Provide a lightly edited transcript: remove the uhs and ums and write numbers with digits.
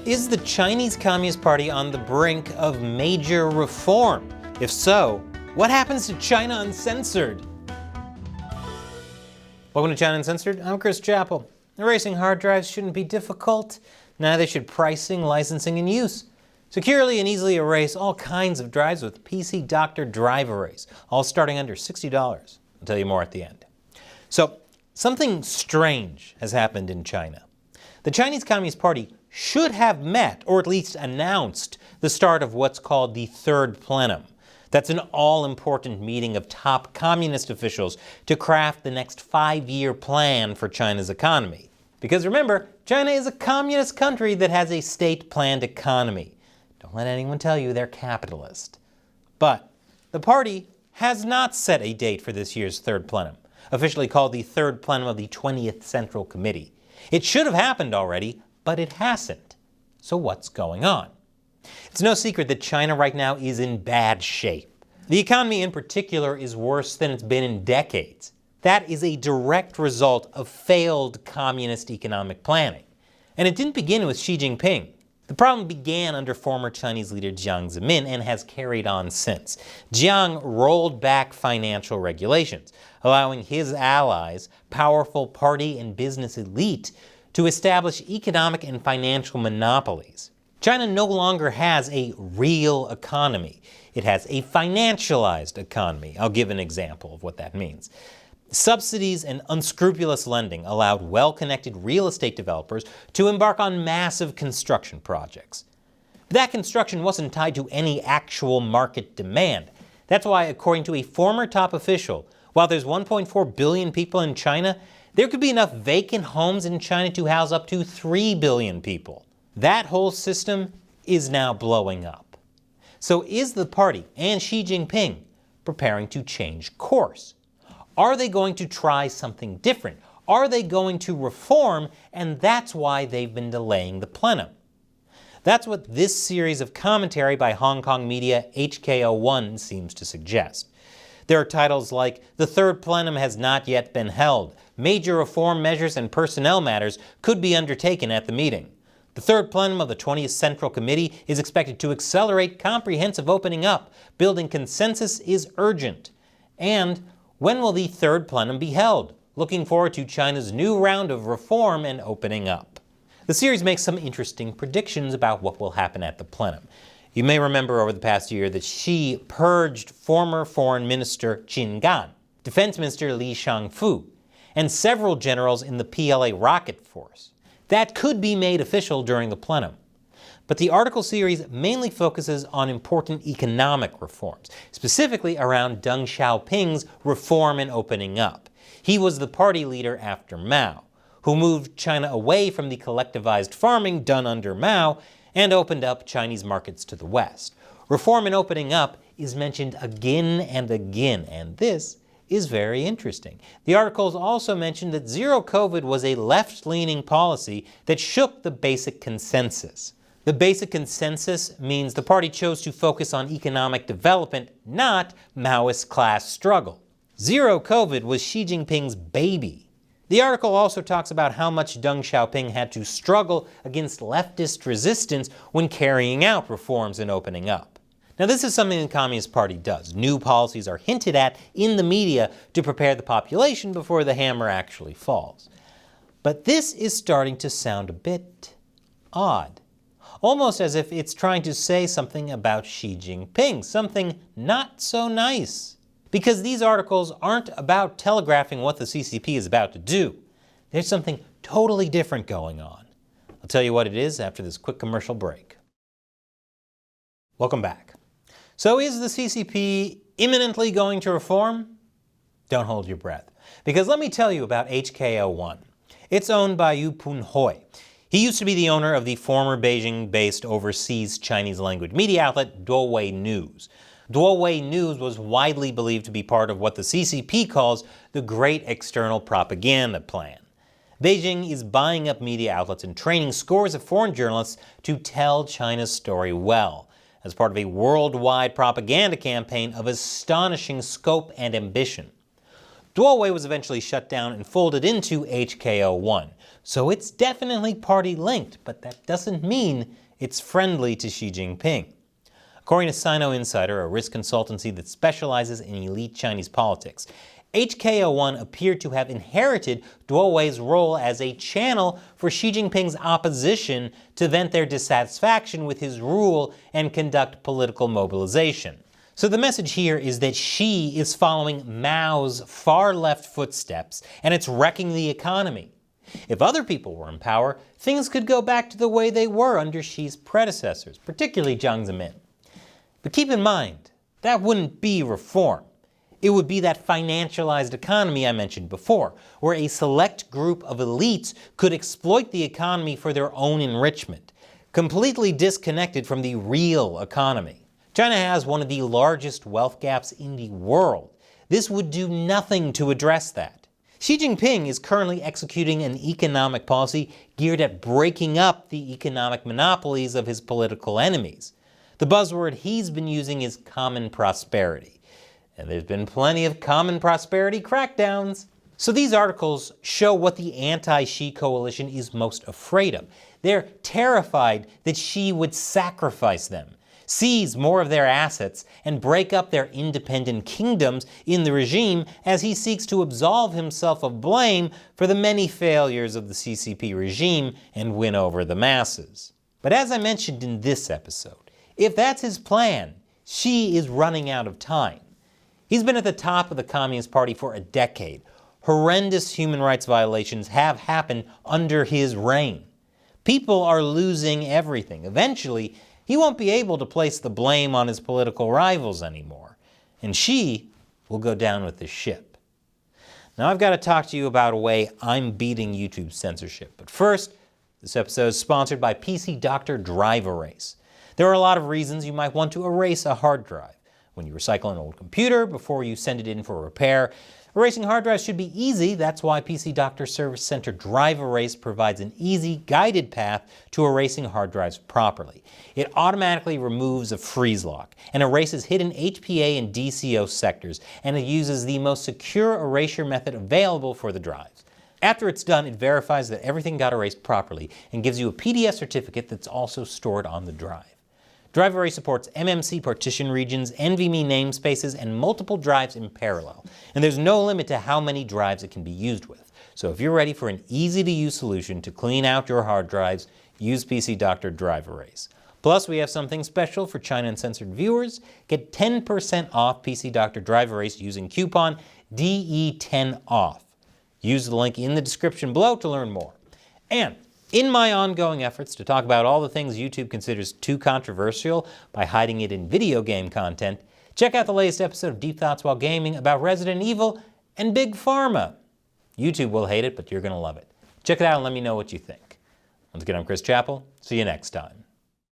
Is the Chinese Communist Party on the brink of major reform? If so, what happens to China Uncensored? Welcome to China Uncensored. I'm Chris Chappell. Erasing hard drives shouldn't be difficult. Neither should pricing, licensing, and use. Securely and easily erase all kinds of drives with PC Doctor Drive Erase, all starting under $60. I'll tell you more at the end. So, something strange has happened in China. The Chinese Communist Party should have met, or at least announced, the start of what's called the Third Plenum. That's an all-important meeting of top communist officials to craft the next 5-year plan for China's economy. Because remember, China is a communist country that has a state-planned economy. Don't let anyone tell you they're capitalist. But the party has not set a date for this year's Third Plenum, officially called the Third Plenum of the 20th Central Committee. It should have happened already, but it hasn't. So what's going on? It's no secret that China right now is in bad shape. The economy in particular is worse than it's been in decades. That is a direct result of failed communist economic planning. And it didn't begin with Xi Jinping. The problem began under former Chinese leader Jiang Zemin and has carried on since. Jiang rolled back financial regulations, allowing his allies, powerful party and business elite, to establish economic and financial monopolies. China no longer has a real economy. It has a financialized economy. I'll give an example of what that means. Subsidies and unscrupulous lending allowed well-connected real estate developers to embark on massive construction projects. But that construction wasn't tied to any actual market demand. That's why, according to a former top official, while there's 1.4 billion people in China, there could be enough vacant homes in China to house up to 3 billion people. That whole system is now blowing up. So is the party and Xi Jinping preparing to change course? Are they going to try something different? Are they going to reform, and that's why they've been delaying the plenum? That's what this series of commentary by Hong Kong media HKO1 seems to suggest. There are titles like, "The Third Plenum has not yet been held. Major reform measures and personnel matters could be undertaken at the meeting. The Third Plenum of the 20th Central Committee is expected to accelerate comprehensive opening up. Building consensus is urgent." And, "When will the Third Plenum be held? Looking forward to China's new round of reform and opening up." The series makes some interesting predictions about what will happen at the plenum. You may remember over the past year that Xi purged former Foreign Minister Qin Gan, Defense Minister Li Shangfu, and several generals in the PLA rocket force. That could be made official during the plenum. But the article series mainly focuses on important economic reforms, specifically around Deng Xiaoping's reform and opening up. He was the party leader after Mao, who moved China away from the collectivized farming done under Mao and opened up Chinese markets to the West. Reform and opening up is mentioned again and again, and this is very interesting. The articles also mentioned that zero COVID was a left-leaning policy that shook the basic consensus. The basic consensus means the party chose to focus on economic development, not Maoist class struggle. Zero COVID was Xi Jinping's baby. The article also talks about how much Deng Xiaoping had to struggle against leftist resistance when carrying out reforms and opening up. Now, this is something the Communist Party does. New policies are hinted at in the media to prepare the population before the hammer actually falls. But this is starting to sound a bit odd. Almost as if it's trying to say something about Xi Jinping, something not so nice. Because these articles aren't about telegraphing what the CCP is about to do. There's something totally different going on. I'll tell you what it is after this quick commercial break. Welcome back. So is the CCP imminently going to reform? Don't hold your breath. Because let me tell you about HKO1. It's owned by Pun-hoi. He used to be the owner of the former Beijing-based overseas Chinese language media outlet Douwei News. Douwei News was widely believed to be part of what the CCP calls the Great External Propaganda Plan. Beijing is buying up media outlets and training scores of foreign journalists to tell China's story well, as part of a worldwide propaganda campaign of astonishing scope and ambition. Douwei was eventually shut down and folded into HKO1, So it's definitely party-linked, but that doesn't mean it's friendly to Xi Jinping. According to China Insider, a risk consultancy that specializes in elite Chinese politics, HKO1 appeared to have inherited Duowei's role as a channel for Xi Jinping's opposition to vent their dissatisfaction with his rule and conduct political mobilization. So the message here is that Xi is following Mao's far-left footsteps, and it's wrecking the economy. If other people were in power, things could go back to the way they were under Xi's predecessors, particularly Jiang Zemin. But keep in mind, that wouldn't be reform. It would be that financialized economy I mentioned before, where a select group of elites could exploit the economy for their own enrichment, completely disconnected from the real economy. China has one of the largest wealth gaps in the world. This would do nothing to address that. Xi Jinping is currently executing an economic policy geared at breaking up the economic monopolies of his political enemies. The buzzword he's been using is common prosperity. And there's been plenty of common prosperity crackdowns. So these articles show what the anti-Xi coalition is most afraid of. They're terrified that Xi would sacrifice them, seize more of their assets, and break up their independent kingdoms in the regime as he seeks to absolve himself of blame for the many failures of the CCP regime and win over the masses. But as I mentioned in this episode, if that's his plan, Xi is running out of time. He's been at the top of the Communist Party for a decade. Horrendous human rights violations have happened under his reign. People are losing everything. Eventually, he won't be able to place the blame on his political rivals anymore, and Xi will go down with the ship. Now I've got to talk to you about a way I'm beating YouTube censorship. But first, this episode is sponsored by PC Doctor Drive Erase. There are a lot of reasons you might want to erase a hard drive. When you recycle an old computer before you send it in for repair, erasing hard drives should be easy. That's why PC Doctor Service Center Drive Erase provides an easy, guided path to erasing hard drives properly. It automatically removes a freeze lock and erases hidden HPA and DCO sectors, and it uses the most secure erasure method available for the drives. After it's done, it verifies that everything got erased properly and gives you a PDF certificate that's also stored on the drive. Drive Erase supports MMC partition regions, NVMe namespaces, and multiple drives in parallel. And there's no limit to how many drives it can be used with. So if you're ready for an easy-to-use solution to clean out your hard drives, use PC Doctor Drive Erase. Plus, we have something special for China Uncensored viewers. Get 10% off PC Doctor Drive Erase using coupon DE10OFF. Use the link in the description below to learn more. And in my ongoing efforts to talk about all the things YouTube considers too controversial by hiding it in video game content, check out the latest episode of Deep Thoughts While Gaming about Resident Evil and Big Pharma. YouTube will hate it, but you're going to love it. Check it out and let me know what you think. Once again, I'm Chris Chappell. See you next time.